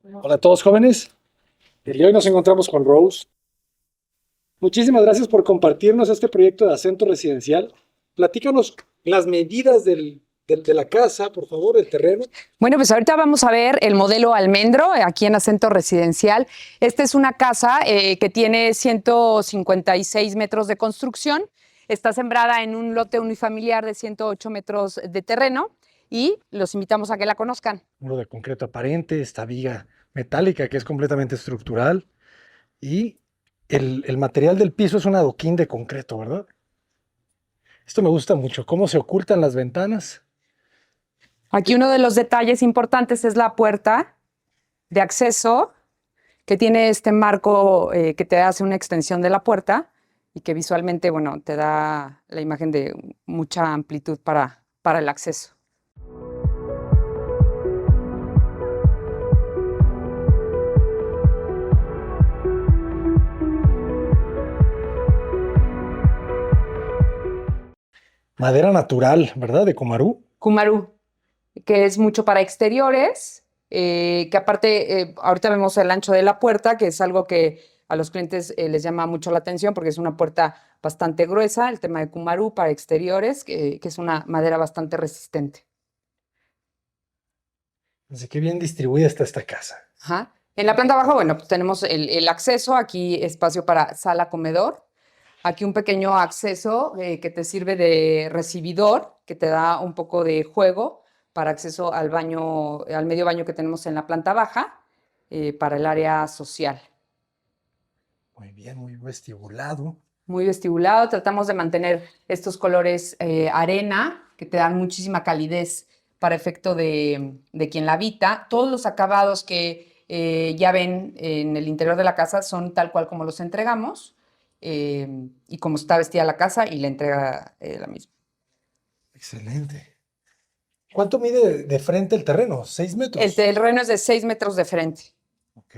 Hola a todos jóvenes. El día de hoy nos encontramos con Rose. Muchísimas gracias por compartirnos este proyecto de acento residencial. Platícanos las medidas de la casa, por favor, del terreno. Bueno, pues ahorita vamos a ver el modelo Almendro aquí en Acento Residencial. Esta es una casa que tiene 156 metros de construcción. Está sembrada en un lote unifamiliar de 108 metros de terreno y los invitamos a que la conozcan. Muro de concreto aparente, esta viga metálica que es completamente estructural y el material del piso es un adoquín de concreto, ¿verdad? Esto me gusta mucho, cómo se ocultan las ventanas. Aquí uno de los detalles importantes es la puerta de acceso que tiene este marco que te hace una extensión de la puerta y que visualmente, bueno, te da la imagen de mucha amplitud para el acceso. Madera natural, ¿verdad? De Comarú. Kumaru, que es mucho para exteriores, que aparte, ahorita vemos el ancho de la puerta, que es algo que a los clientes les llama mucho la atención porque es una puerta bastante gruesa, el tema de Kumaru para exteriores, que es una madera bastante resistente. Así que bien distribuida está esta casa. Ajá. En la planta baja, bueno, pues tenemos el acceso, aquí espacio para sala, comedor. Aquí un pequeño acceso que te sirve de recibidor, que te da un poco de juego para acceso al baño, al medio baño que tenemos en la planta baja, para el área social. Muy bien, muy vestibulado. Muy vestibulado, tratamos de mantener estos colores arena, que te dan muchísima calidez para efecto de quien la habita. Todos los acabados que ya ven en el interior de la casa son tal cual como los entregamos y como está vestida la casa y la entrega la misma. Excelente. ¿Cuánto mide de frente el terreno? ¿6 El metros? terreno es de 6 metros de frente. Ok.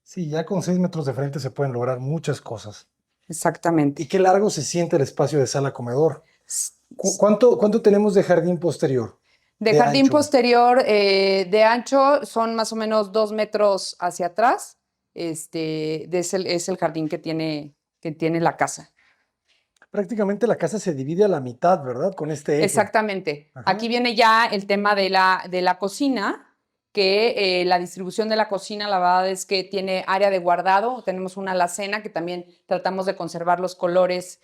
Sí, ya con 6 metros de frente se pueden lograr muchas cosas. ¿Y Exactamente. qué largo se siente el espacio de sala-comedor? S- ¿Cuánto tenemos de jardín posterior? De De jardín ancho. posterior de ancho son más o menos 2 metros hacia atrás. Es el jardín que tiene la casa. Prácticamente la casa se divide a la mitad, ¿verdad? Con este eje. Exactamente. Ajá. Aquí viene ya el tema de la cocina, que la distribución de la cocina, la verdad es que tiene área de guardado. Tenemos una alacena que también tratamos de conservar los colores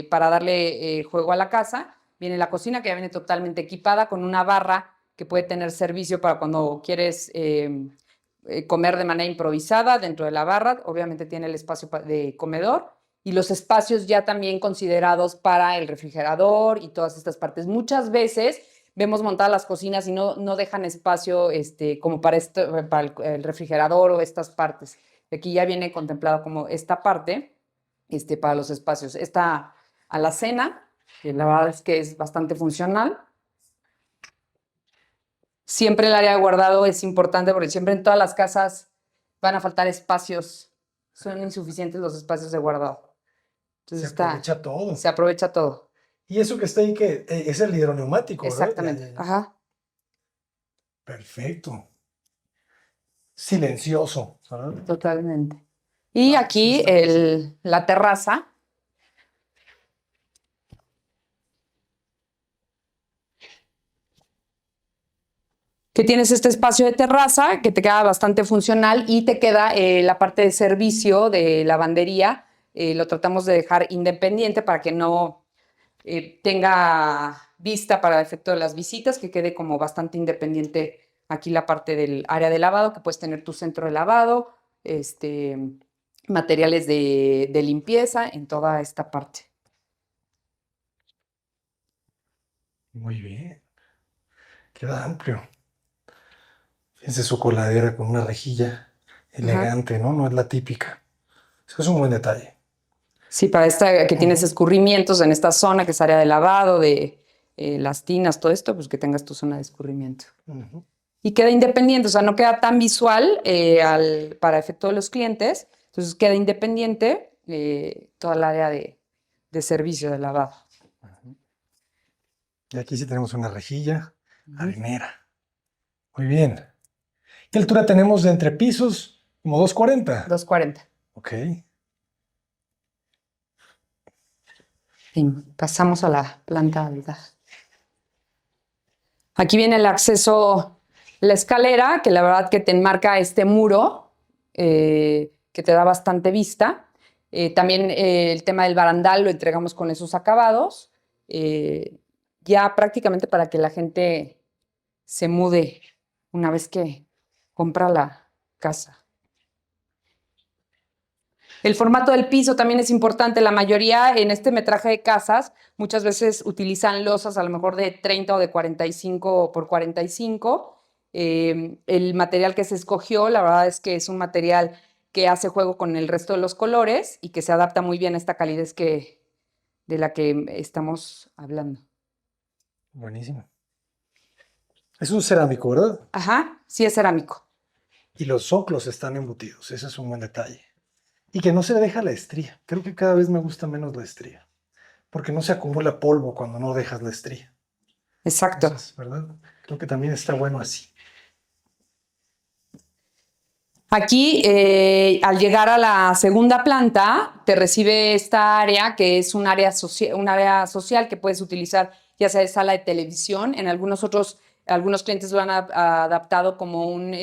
para darle juego a la casa. Viene la cocina que ya viene totalmente equipada con una barra que puede tener servicio para cuando quieres comer de manera improvisada dentro de la barra. Obviamente tiene el espacio de comedor y los espacios ya también considerados para el refrigerador y todas estas partes. Muchas veces vemos montadas las cocinas y no dejan espacio como para el refrigerador o estas partes. Aquí ya viene contemplado como esta parte para los espacios. Esta alacena, que la verdad es que es bastante funcional. Siempre el área de guardado es importante porque siempre en todas las casas van a faltar espacios. Son insuficientes los espacios de guardado. Se Entonces aprovecha todo. se aprovecha todo. Y eso que está ahí, que es el hidroneumático, ¿verdad? Ya, Exactamente. ya, ya. Ajá. Perfecto. Silencioso, ¿verdad? Totalmente. Y Ah, sí aquí está padrísimo. la terraza, que tienes este espacio de terraza que te queda bastante funcional y te queda la parte de servicio de lavandería. Lo tratamos de dejar independiente para que no tenga vista para el efecto de las visitas, que quede como bastante independiente aquí la parte del área de lavado, que puedes tener tu centro de lavado, materiales de limpieza en toda esta parte. Muy bien. Queda amplio. Fíjense su coladera con una rejilla Ajá. elegante, ¿no? No es la típica. Eso es un buen detalle. Sí, para esta que tienes Ujú, escurrimientos en esta zona, que es área de lavado, de las tinas, todo esto, pues que tengas tu zona de escurrimiento. ujú. Y queda independiente, o sea, no queda tan visual para efecto de los clientes, entonces queda independiente toda el área de servicio de lavado. Y aquí sí tenemos una rejilla Ujú. arenera. Muy bien. ¿Qué altura tenemos de entre pisos? Como 240. 240. Ok. Bien, pasamos a la planta alta. Aquí viene el acceso, la escalera, que la verdad que te enmarca este muro, que te da bastante vista. También el tema del barandal lo entregamos con esos acabados, ya prácticamente para que la gente se mude una vez que compra la casa. El formato del piso también es importante. La mayoría en este metraje de casas muchas veces utilizan losas a lo mejor de 30 o de 45 por 45. El material que se escogió, la verdad es que es un material que hace juego con el resto de los colores y que se adapta muy bien a esta calidez de la que estamos hablando. Buenísimo. Es un cerámico, ¿verdad? Ajá, sí es cerámico. Y los soclos están embutidos. Ese es un buen detalle. Y que no se deja la estría. Creo que cada vez me gusta menos la estría. Porque no se acumula polvo cuando no dejas la estría. Exacto. Entonces, ¿verdad? Creo que también está bueno así. Aquí, al llegar a la segunda planta, te recibe esta área que es un área social que puedes utilizar ya sea de sala de televisión. En algunos clientes lo han adaptado como un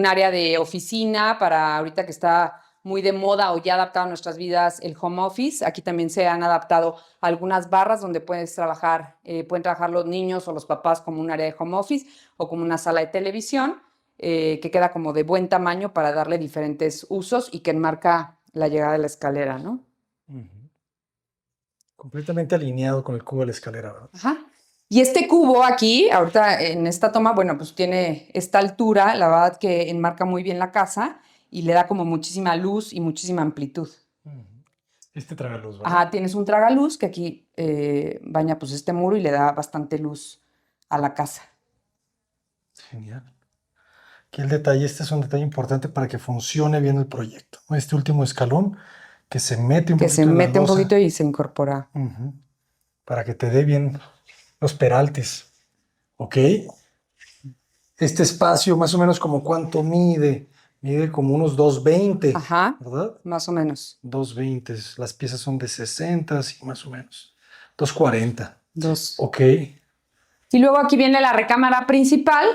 área de oficina para ahorita que está muy de moda o ya adaptado a nuestras vidas el home office. Aquí también se han adaptado algunas barras donde pueden trabajar los niños o los papás como un área de home office o como una sala de televisión. Que queda como de buen tamaño para darle diferentes usos y que enmarca la llegada de la escalera, ¿no? Completamente alineado con el cubo de la escalera, ¿verdad? Ajá. Y este cubo aquí, ahorita en esta toma, bueno, pues tiene esta altura, la verdad que enmarca muy bien la casa y le da como muchísima luz y muchísima amplitud. Este traga luz, ¿verdad? Ajá, tienes un tragaluz que aquí baña pues este muro y le da bastante luz a la casa. Genial. Aquí el detalle, este es un detalle importante para que funcione bien el proyecto, ¿no? Este último escalón que se mete un Que se poquito en la mete un losa. poquito y se incorpora. Para que te dé bien los peraltes. ¿Ok? Este espacio, más o menos como cuánto mide. Mide como unos 220, Ajá, ¿verdad? más o menos. 220. Las piezas son de 60, así más o menos. 240. Dos. Ok. Y luego aquí viene la recámara principal,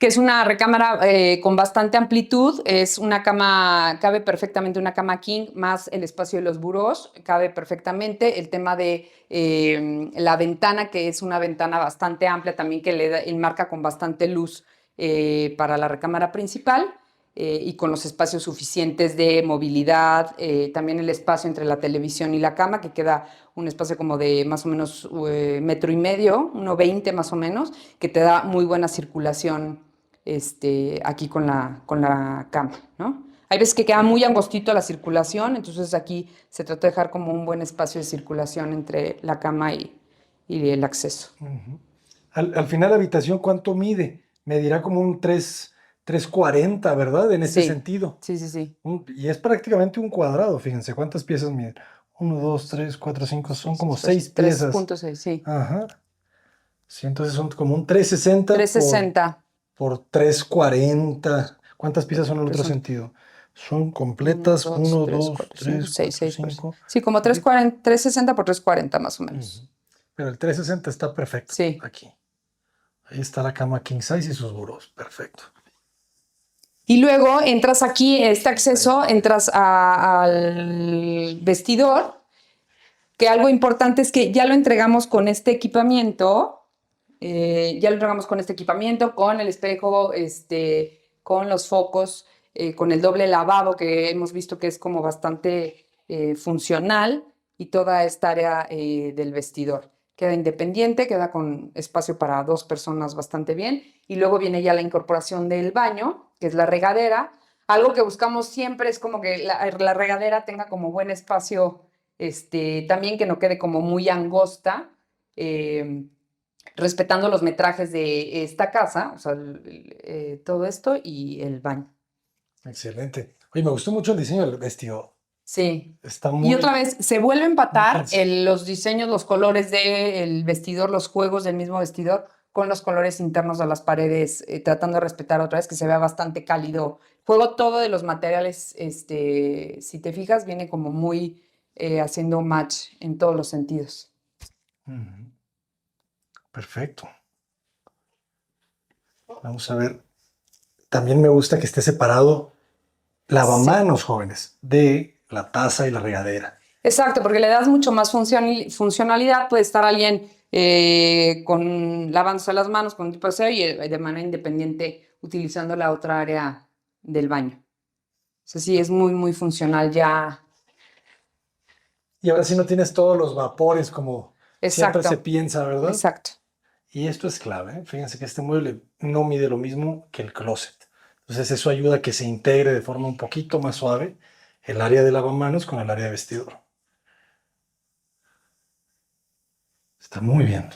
que es una recámara con bastante amplitud. Es una cama, cabe perfectamente una cama king, más el espacio de los burós, cabe perfectamente. El tema de la ventana, que es una ventana bastante amplia también, que le enmarca con bastante luz para la recámara principal. Y con los espacios suficientes de movilidad, también el espacio entre la televisión y la cama, que queda un espacio como de más o menos 1,5 metros, 1,20 más o menos, que te da muy buena circulación aquí con la cama, ¿no? Hay veces que queda muy angostito la circulación, entonces aquí se trata de dejar como un buen espacio de circulación entre la cama y el acceso. Al final la habitación, ¿cuánto mide? Medirá como un 340, ¿verdad? En este Sí, sentido. sí. Y es prácticamente un cuadrado, fíjense, ¿cuántas piezas miden? 1, 2, 3, 4, 5, son como 6 piezas. 3,6, sí. Ajá. Sí, entonces son como un 360 360. por 340. ¿Cuántas piezas son en el otro Son sentido? Son 1, completas 2, 1, 3, 2, 4, 5, 3, 6, 4, 6 5. Sí, como 340, 360 por 340 más o menos. Pero el 360 está perfecto Sí. aquí. Ahí está la cama king size y sus burós. Perfecto. Y luego entras aquí, este acceso, entras al vestidor, que algo importante es que ya lo entregamos con este equipamiento, con el espejo, con los focos, con el doble lavabo que hemos visto que es como bastante funcional y toda esta área del vestidor. Queda independiente, queda con espacio para 2 personas bastante bien. Y luego viene ya la incorporación del baño, que es la regadera. Algo que buscamos siempre es como que la regadera tenga como buen espacio, también que no quede como muy angosta, respetando los metrajes de esta casa, o sea, todo esto y el baño. Excelente. Oye, me gustó mucho el diseño del vestido. Sí. Está muy... Y otra vez, se vuelve a empatar fancy. los diseños, los colores del vestidor, los juegos del mismo vestidor con los colores internos de las paredes, tratando de respetar otra vez que se vea bastante cálido. Juego todo de los materiales, si te fijas, viene como muy haciendo match en todos los sentidos. Perfecto. Vamos a ver. También me gusta que esté separado lavamanos, jóvenes, de la taza y la regadera. Exacto, porque le das mucho más funcionalidad. Puede estar alguien lavándose las manos con un tipo de aseo y de manera independiente utilizando la otra área del baño. O sea, sí, es muy, muy funcional ya. Y ahora sí no tienes todos los vapores como siempre Exacto, se piensa, ¿verdad? exacto. Y esto es clave, ¿eh? Fíjense que este mueble no mide lo mismo que el closet. Entonces eso ayuda a que se integre de forma un poquito más suave el área de lavamanos con el área de vestidor. Está muy bien.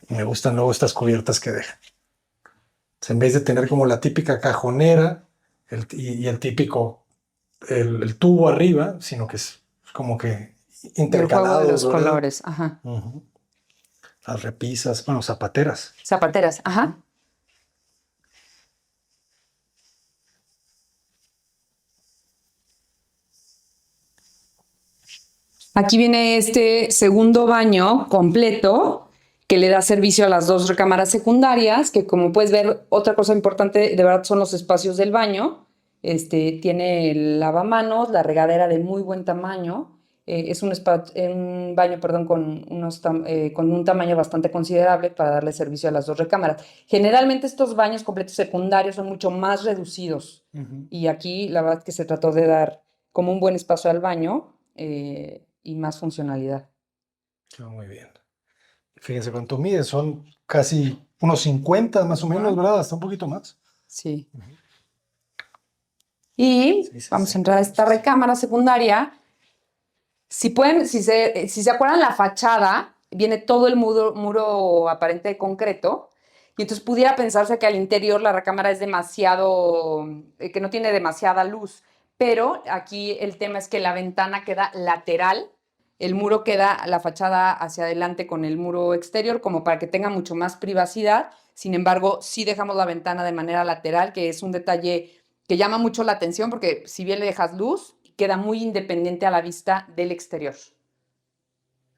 Y me gustan luego estas cubiertas que dejan. En vez de tener como la típica cajonera y el típico el tubo arriba, sino que es como que El juego de intercalados, los ¿verdad? colores, ajá. Las repisas, bueno, zapateras. Zapateras, ajá. Aquí viene este segundo baño completo que le da servicio a las dos recámaras secundarias, que como puedes ver, otra cosa importante de verdad son los espacios del baño. Tiene el lavamanos, la regadera de muy buen tamaño. Es un baño, perdón, con un tamaño bastante considerable para darle servicio a las dos recámaras. Generalmente estos baños completos secundarios son mucho más reducidos y aquí la verdad que se trató de dar como un buen espacio al baño y más funcionalidad. Quedó muy bien. Fíjense cuánto mide, son casi unos 50 más o menos, ¿verdad? Hasta un poquito más. Sí. Y Sí, sí, vamos sí. a entrar a esta recámara secundaria. Si se acuerdan, la fachada viene todo el muro aparente de concreto. Y entonces pudiera pensarse que al interior la recámara es demasiado, que no tiene demasiada luz. Pero aquí el tema es que la ventana queda lateral, el muro queda, la fachada hacia adelante con el muro exterior, como para que tenga mucho más privacidad. Sin embargo, sí dejamos la ventana de manera lateral, que es un detalle que llama mucho la atención porque si bien le dejas luz, queda muy independiente a la vista del exterior.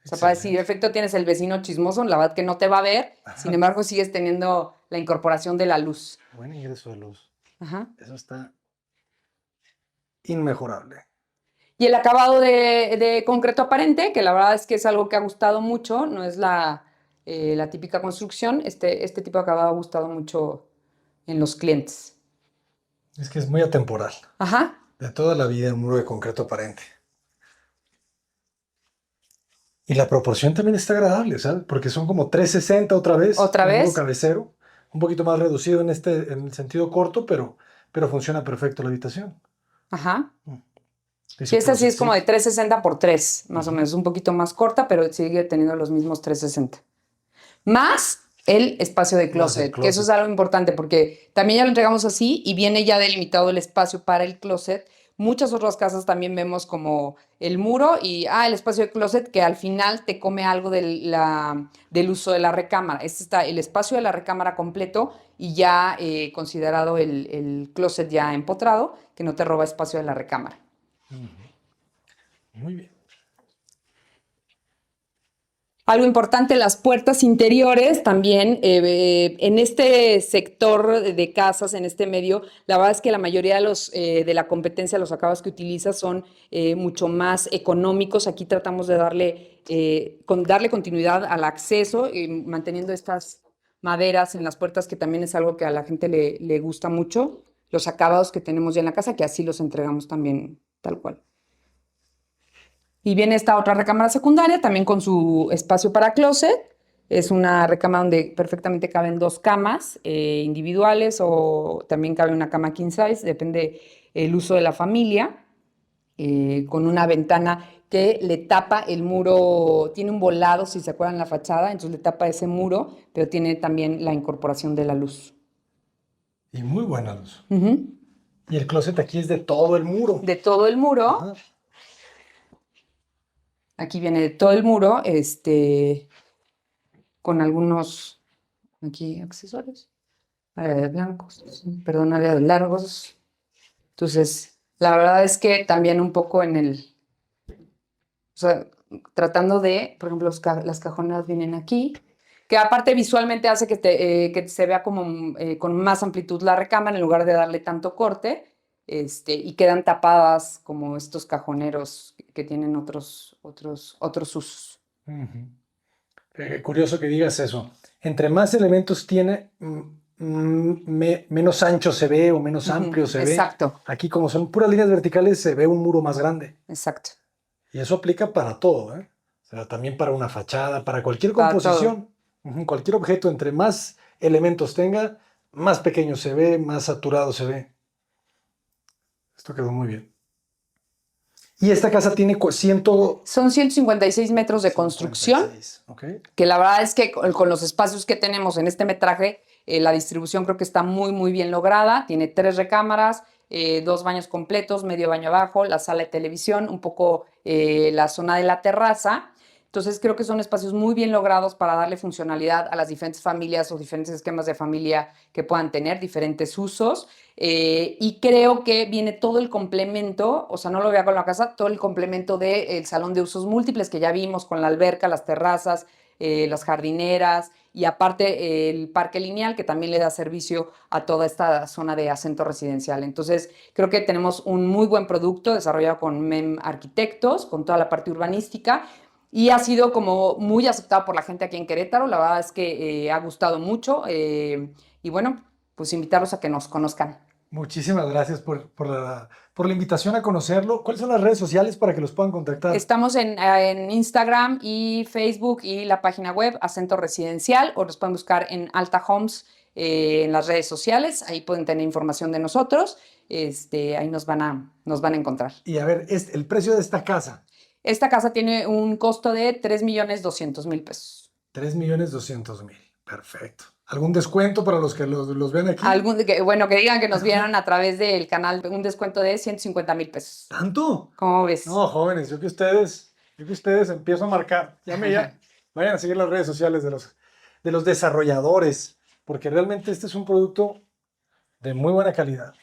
O sea, para decir, efecto tienes el vecino chismoso, la verdad que no te va a ver, sin embargo sigues teniendo la incorporación de la luz. Buen ingreso de luz. Ajá. Eso está inmejorable. Y el acabado de concreto aparente, que la verdad es que es algo que ha gustado mucho, no es la típica construcción, este tipo de acabado ha gustado mucho en los clientes. Es que es muy atemporal. Ajá. De toda la vida, un muro de concreto aparente. Y la proporción también está agradable, ¿sabes? Porque son como 360 otra vez. ¿Otra el muro vez? cabecero. Un poquito más reducido en el sentido corto, pero funciona perfecto la habitación. Ajá. Dice Sí, esta sí es Closet como de Six. 360 por 3, más o menos, un poquito más corta, pero sigue teniendo los mismos 360. Más el espacio de Más el closet, que eso es closet. algo importante porque también ya lo entregamos así y viene ya delimitado el espacio para el closet. Muchas otras casas también vemos como el muro y el espacio de closet que al final te come algo del uso de la recámara. Este está el espacio de la recámara completo y ya considerado el closet ya empotrado, que no te roba espacio de la recámara. Muy bien. Algo importante, las puertas interiores también, en este sector de casas, en este medio, la verdad es que la mayoría de la competencia, los acabados que utiliza son mucho más económicos. Aquí tratamos de darle continuidad al acceso, manteniendo estas maderas en las puertas, que también es algo que a la gente le gusta mucho. Los acabados que tenemos ya en la casa, que así los entregamos también tal cual. Y viene esta otra recámara secundaria, también con su espacio para closet. Es una recámara donde perfectamente caben dos camas individuales o también cabe una cama king size, depende el uso de la familia, con una ventana que le tapa el muro, tiene un volado, si se acuerdan, la fachada, entonces le tapa ese muro, pero tiene también la incorporación de la luz. Y muy buena luz. Uh-huh. Y el closet aquí es de todo el muro. De todo el muro. Ajá. Aquí viene de todo el muro, con algunos Aquí accesorios, área de blancos, perdón, área de largos. Entonces, la verdad es que también un poco o sea, tratando de, por ejemplo, las cajoneras vienen aquí, que aparte visualmente hace que se vea como con más amplitud la recámara en lugar de darle tanto corte, y quedan tapadas como estos cajoneros que tienen otros usos. Ujú. Curioso que digas eso. Entre más elementos tiene, menos ancho se ve o menos amplio se ve. Exacto, Aquí, como son puras líneas verticales, se ve un muro más grande. exacto. Y eso aplica para todo, ¿eh? O sea, también para una fachada, para cualquier Para todo. composición. Cualquier objeto, entre más elementos tenga, más pequeño se ve, más saturado se ve. Esto quedó muy bien. Y esta casa tiene Son 156 metros de construcción, 156, ¿ok? que la verdad es que con los espacios que tenemos en este metraje, la distribución creo que está muy, muy bien lograda. Tiene 3 recámaras, 2 baños completos, medio baño abajo, la sala de televisión, un poco la zona de la terraza. Entonces creo que son espacios muy bien logrados para darle funcionalidad a las diferentes familias o diferentes esquemas de familia que puedan tener, diferentes usos. Y creo que viene todo el complemento, o sea, no lo vea con la casa, todo el complemento del salón de usos múltiples que ya vimos con la alberca, las terrazas, las jardineras y aparte el parque lineal que también le da servicio a toda esta zona de acento residencial. Entonces, creo que tenemos un muy buen producto desarrollado con MEM Arquitectos, con toda la parte urbanística y ha sido como muy aceptado por la gente aquí en Querétaro. La verdad es que ha gustado mucho y bueno, pues invitarlos a que nos conozcan. Muchísimas gracias por la invitación a conocerlo. ¿Cuáles son las redes sociales para que los puedan contactar? Estamos en Instagram y Facebook y la página web Acento Residencial o nos pueden buscar en Alta Homes en las redes sociales. Ahí pueden tener información de nosotros. Ahí nos van a encontrar. Y a ver, el precio de esta casa. Esta casa tiene un costo de 3,200,000 pesos. 3,200,000. Perfecto. ¿Algún descuento para los que los ven aquí? Que digan que nos vieron a través del canal, un descuento de 150,000 pesos. ¿Tanto? ¿Cómo ves? No, jóvenes, yo que ustedes empiezo a marcar. Vayan a seguir las redes sociales de los desarrolladores, porque realmente este es un producto de muy buena calidad.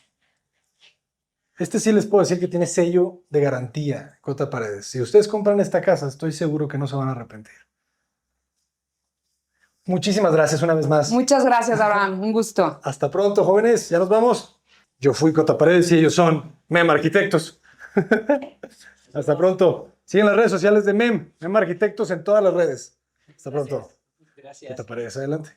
Este sí les puedo decir que tiene sello de garantía, Cota Paredes. Si ustedes compran esta casa, estoy seguro que no se van a arrepentir. Muchísimas gracias una vez más. Muchas gracias, Abraham. Un gusto. Hasta pronto, jóvenes. Ya nos vamos. Yo fui Cota Paredes y ellos son MEM Arquitectos. Hasta pronto. Siguen las redes sociales de MEM Arquitectos en todas las redes. Hasta pronto. Gracias. Cota Paredes, adelante.